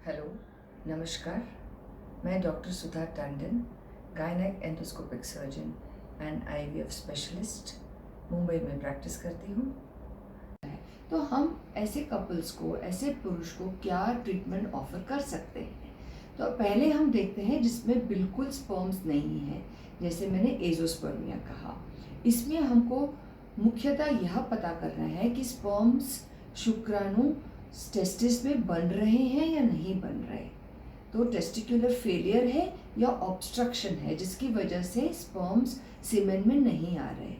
Hello, नमस्कार। मैं doctor Sudha Tandon, gynaec endoscopic surgeon and IVF specialist Mumbai में प्रैक्टिस करती हूँ। तो हम ऐसे कपल्स को, ऐसे पुरुष को क्या ट्रीटमेंट ऑफर कर सकते हैं? तो पहले हम देखते हैं जिसमें बिल्कुल स्पर्म्स नहीं है, जैसे मैंने एजोस्पर्मिया कहा। इसमें हमको मुख्यतः यह पता करना है कि स्पर्म्स, शुक्राणु टेस्टिस में बन रहे हैं या नहीं बन रहे। तो टेस्टिकुलर फेलियर है या ऑब्स्ट्रक्शन है जिसकी वजह से स्पर्म्स सीमेन में नहीं आ रहे।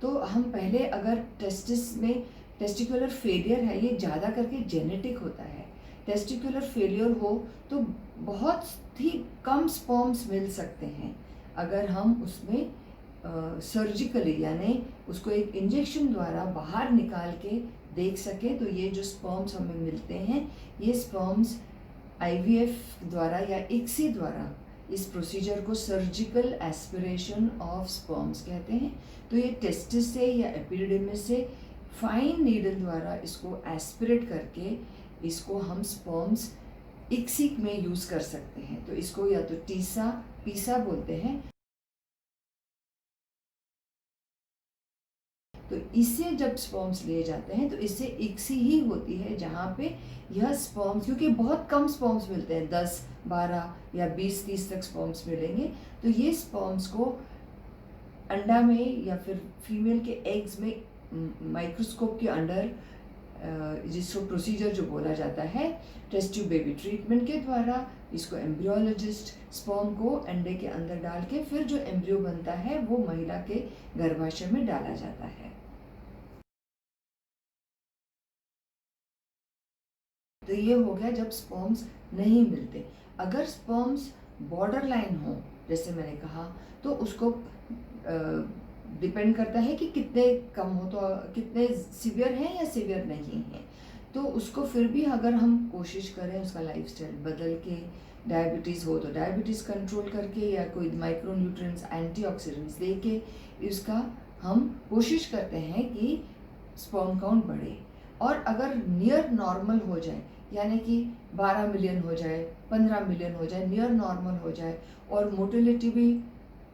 तो हम पहले अगर टेस्टिस में टेस्टिकुलर फेलियर है, ये ज़्यादा करके जेनेटिक होता है। टेस्टिकुलर फेलियर हो तो बहुत ही कम स्पर्म्स मिल सकते हैं। अगर हम उसमें सर्जिकली यानी उसको एक इंजेक्शन द्वारा बाहर निकाल के देख सके, तो ये जो स्पर्म्स हमें मिलते हैं, ये स्पर्म्स आईवीएफ द्वारा या इक्सी द्वारा, इस प्रोसीजर को सर्जिकल एस्पिरेशन ऑफ स्पर्म्स कहते हैं। तो ये टेस्टिस से या एपिडिडिमिस से फाइन नीडल द्वारा इसको एस्पिरेट करके इसको हम स्पर्म्स इक्सी में यूज़ कर सकते हैं। तो इसको या तो टीसा पीसा बोलते हैं। तो इससे जब स्पर्म्स लिए जाते हैं तो इससे इक्सी ही होती है, जहाँ पे यह स्पर्म्स, क्योंकि बहुत कम स्पर्म्स मिलते हैं, 10, 12 या 20, 30 तक स्पर्म्स मिलेंगे। तो ये स्पर्म्स को अंडा में या फिर फीमेल के एग्स में माइक्रोस्कोप के अंडर, जिसको प्रोसीजर जो बोला जाता है टेस्ट ट्यूब बेबी ट्रीटमेंट के द्वारा, इसको एम्ब्रियोलॉजिस्ट स्पर्म को अंडे के अंदर डाल के फिर जो एम्ब्रियो बनता है वो महिला के गर्भाशय में डाला जाता है। तो ये हो गया जब स्पर्म्स नहीं मिलते। अगर स्पर्म्स बॉर्डर लाइन हो, जैसे मैंने कहा, तो उसको डिपेंड करता है कि कितने कम हो, तो कितने सीवियर हैं या सीवियर नहीं है। तो उसको फिर भी अगर हम कोशिश करें उसका लाइफस्टाइल बदल के, डायबिटीज़ हो तो डायबिटीज़ कंट्रोल करके या कोई माइक्रो न्यूट्रिएंट्स, एंटीऑक्सीडेंट्स दे के इसका हम कोशिश करते हैं कि स्पर्म काउंट बढ़े। और अगर नियर नॉर्मल हो जाए, यानी कि 12 मिलियन हो जाए, 15 मिलियन हो जाए, नियर नॉर्मल हो जाए और मोटिलिटी भी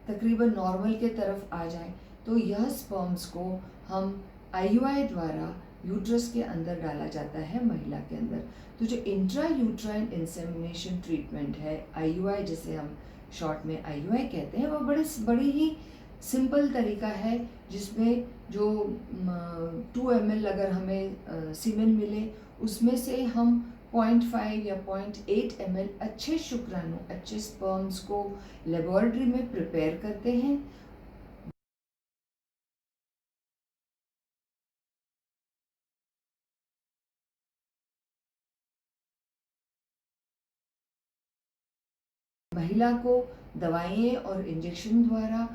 तकरीबन नॉर्मल के तरफ आ जाए, तो यह स्पर्म्स को हम आईयूआई द्वारा यूट्रस के अंदर डाला जाता है, महिला के अंदर। तो जो इंट्रा यूट्राइन इंसेमिनेशन ट्रीटमेंट है, आईयूआई जिसे हम शॉर्ट में आईयूआई कहते हैं, वो बड़ी ही सिंपल तरीका है, जिसमें जो 2 ml अगर हमें सीमेन मिले, उसमें से हम 0.5 या 0.8 ml अच्छे शुक्राणु, अच्छे स्पर्म्स को लेबोरेटरी में प्रिपेयर करते हैं। महिला को दवाइयाँ और इंजेक्शन द्वारा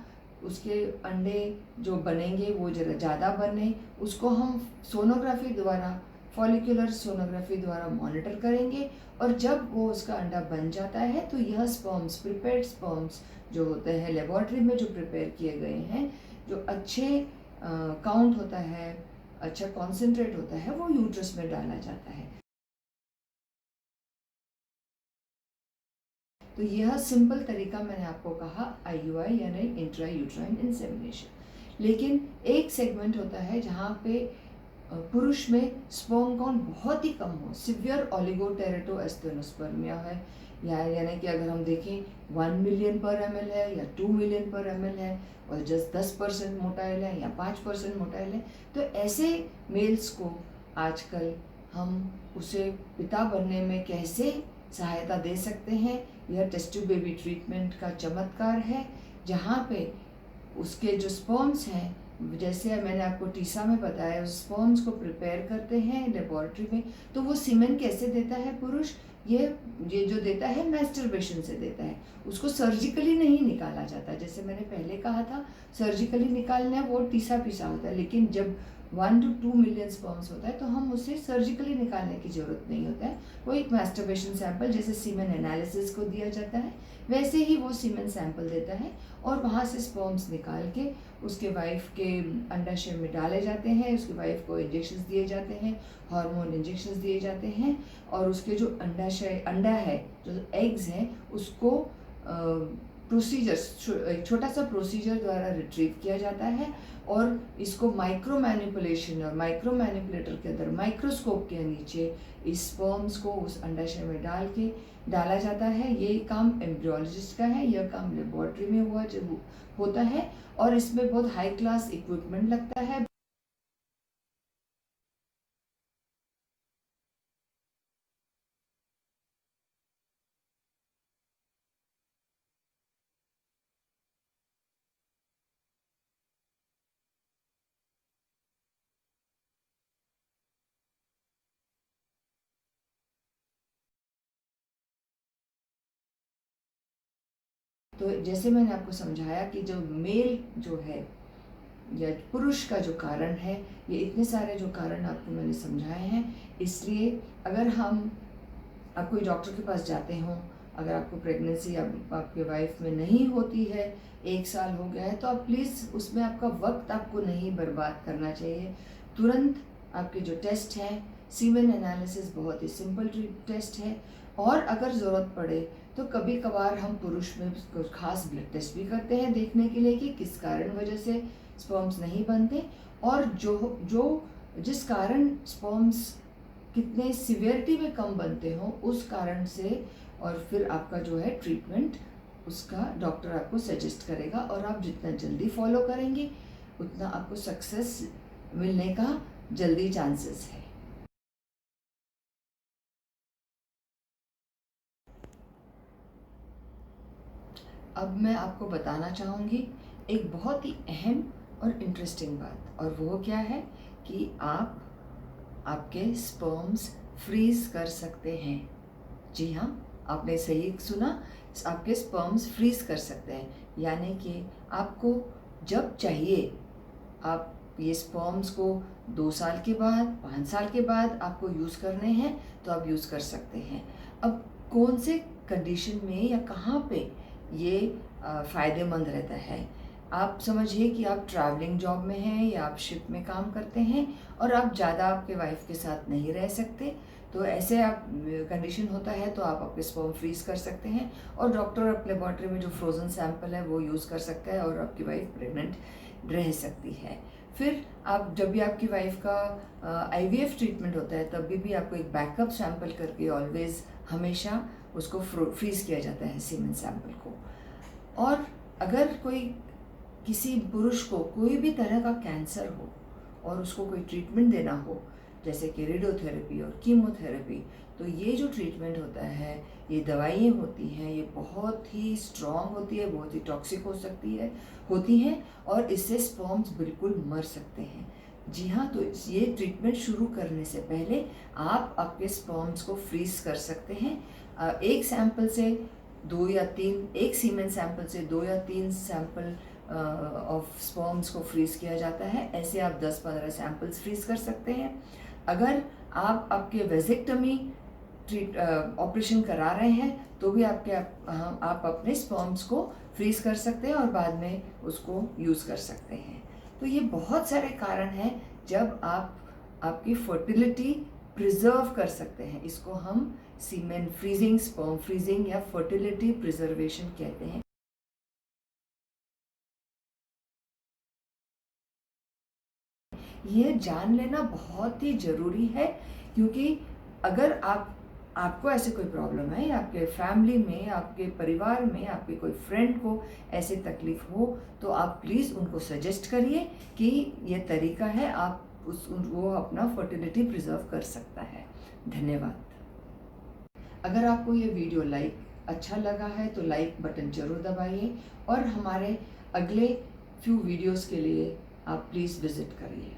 उसके अंडे जो बनेंगे वो जरा ज़्यादा बने, उसको हम सोनोग्राफी द्वारा, फॉलिकुलर सोनोग्राफी द्वारा मॉनिटर करेंगे। और जब वो उसका अंडा बन जाता है तो यह स्पर्म्स, प्रिपेयर्ड स्पर्म्स जो होते हैं लेबोरेटरी में जो प्रिपेयर किए गए हैं, जो अच्छे काउंट होता है, अच्छा कॉन्सेंट्रेट होता है, वो यूट्रस में डाला जाता है। तो यह सिंपल तरीका मैंने आपको कहा, आईयूआई यानी इंट्रा यूट्राइन इंसेमिनेशन। लेकिन एक सेगमेंट होता है जहाँ पे पुरुष में स्पर्म काउंट बहुत ही कम हो, सिवियर ओलिगोटेरेटोएस्थेनोस्पर्मिया है, या यानी कि अगर हम देखें 1 मिलियन पर ml है या 2 मिलियन पर ml है और जस्ट 10% मोटाइल है या 5% मोटाइल है, तो ऐसे मेल्स को आजकल हम उसे पिता बनने में कैसे सहायता दे सकते हैं, यह टेस्ट ट्यूब बेबी ट्रीटमेंट का चमत्कार है, जहाँ पे उसके जो स्पर्म्स हैं, जैसे मैंने आपको टीसा में बताया, उस स्पर्म्स को प्रिपेयर करते हैं लेबोरेटरी में। तो वो सीमेन कैसे देता है पुरुष, ये जो देता है मैस्टरबेशन से देता है, उसको सर्जिकली नहीं निकाला जाता। जैसे मैंने पहले कहा था, सर्जिकली निकालना वो टीसा पीसा होता है, लेकिन जब 1 to 2 मिलियन स्पर्म्स होता है तो हम उसे सर्जिकली निकालने की ज़रूरत नहीं होता है। वो एक मैस्टरबेशन सैंपल जैसे सीमेन एनालिसिस को दिया जाता है वैसे ही वो सीमेन सैंपल देता है और वहाँ से स्पर्म्स निकाल के उसके वाइफ के अंडाशय में डाले जाते हैं। उसकी वाइफ को इंजेक्शंस दिए जाते हैं, हार्मोन इंजेक्शंस दिए जाते हैं और उसके जो अंडा है, जो एग्स हैं, उसको एक छोटा सा प्रोसीजर द्वारा रिट्रीव किया जाता है और इसको माइक्रो मैनिपुलेशन और माइक्रो मैनिपुलेटर के अंदर माइक्रोस्कोप के नीचे इस स्पर्म्स को उस अंडाशय में डाला जाता है। ये काम एम्ब्रियोलॉजिस्ट का है, यह काम लेबोरेटरी में होता है और इसमें बहुत हाई क्लास इक्विपमेंट लगता है। तो जैसे मैंने आपको समझाया कि जो मेल जो है या पुरुष का जो कारण है, ये इतने सारे जो कारण आपको मैंने समझाए हैं। इसलिए अगर आप कोई डॉक्टर के पास जाते हो, अगर आपको प्रेगनेंसी आपके वाइफ में नहीं होती है, 1 साल हो गया है, तो आप प्लीज़ उसमें आपका वक्त आपको नहीं बर्बाद करना चाहिए। तुरंत आपके जो टेस्ट हैं, सीमेन एनालिसिस बहुत ही सिंपल टेस्ट है और अगर ज़रूरत पड़े तो कभी कभार हम पुरुष में कुछ खास ब्लड टेस्ट भी करते हैं देखने के लिए कि किस कारण वजह से स्पर्म्स नहीं बनते और जिस कारण स्पर्म्स कितने सिवियरिटी में कम बनते हों उस कारण से, और फिर आपका जो है ट्रीटमेंट उसका डॉक्टर आपको सजेस्ट करेगा और आप जितना जल्दी फॉलो करेंगे उतना आपको सक्सेस मिलने का जल्दी चांसेस है। अब मैं आपको बताना चाहूँगी एक बहुत ही अहम और इंटरेस्टिंग बात, और वो क्या है कि आप आपके स्पर्म्स फ्रीज कर सकते हैं। जी हाँ, आपने सही सुना, आपके स्पर्म्स फ्रीज कर सकते हैं, यानी कि आपको जब चाहिए आप ये स्पर्म्स को 2 साल के बाद, 5 साल के बाद आपको यूज़ करने हैं तो आप यूज़ कर सकते हैं। अब कौन से कंडीशन में या कहाँ पे ये फ़ायदेमंद रहता है, आप समझिए कि आप ट्रैवलिंग जॉब में हैं या आप शिप में काम करते हैं और आप ज़्यादा आपके वाइफ के साथ नहीं रह सकते, तो ऐसे आप कंडीशन होता है तो आप अपने स्पर्म फ्रीज कर सकते हैं और डॉक्टर अपने लेबोरेटरी में जो फ्रोज़न सैंपल है वो यूज़ कर सकता है और आपकी वाइफ प्रेग्नेंट रह सकती है। फिर आप जब भी आपकी वाइफ का IVF ट्रीटमेंट होता है तब भी आपको एक बैकअप सैंपल करके ऑलवेज हमेशा उसको फ्रीज किया जाता है सीमेन सैंपल को। और अगर किसी पुरुष को कोई भी तरह का कैंसर हो और उसको कोई ट्रीटमेंट देना हो जैसे कि रेडियोथेरेपी और कीमोथेरेपी, तो ये जो ट्रीटमेंट होता है, ये दवाइयाँ होती हैं, ये बहुत ही स्ट्रॉन्ग होती है, बहुत ही टॉक्सिक होती हैं और इससे स्पर्म्स बिल्कुल मर सकते हैं। जी हाँ, तो ये ट्रीटमेंट शुरू करने से पहले आप आपके स्पर्म्स को फ्रीज कर सकते हैं। एक सैंपल से 2 या 3, एक सीमेन सैंपल से 2 या 3 सैंपल ऑफ स्पर्म्स को फ्रीज किया जाता है। ऐसे आप 10-15 सैंपल्स फ्रीज कर सकते हैं। अगर आप आपके वेजेक्टमी ऑपरेशन करा रहे हैं तो भी आप अपने स्पर्म्स को फ्रीज कर सकते हैं और बाद में उसको यूज़ कर सकते हैं। तो ये बहुत सारे कारण हैं जब आप आपकी फर्टिलिटी प्रिजर्व कर सकते हैं। इसको हम सीमेन फ्रीजिंग, स्पर्म फ्रीजिंग या फर्टिलिटी प्रिजर्वेशन कहते हैं। यह जान लेना बहुत ही ज़रूरी है क्योंकि अगर आपको ऐसे कोई प्रॉब्लम है या आपके फैमिली में, आपके परिवार में, आपके कोई फ्रेंड को ऐसे तकलीफ हो तो आप प्लीज़ उनको सजेस्ट करिए कि ये तरीका है, वो अपना फर्टिलिटी प्रिजर्व कर सकता है। धन्यवाद। अगर आपको ये वीडियो अच्छा लगा है तो लाइक बटन जरूर दबाइए और हमारे अगले फ्यू वीडियोस के लिए आप प्लीज़ विज़िट करिए।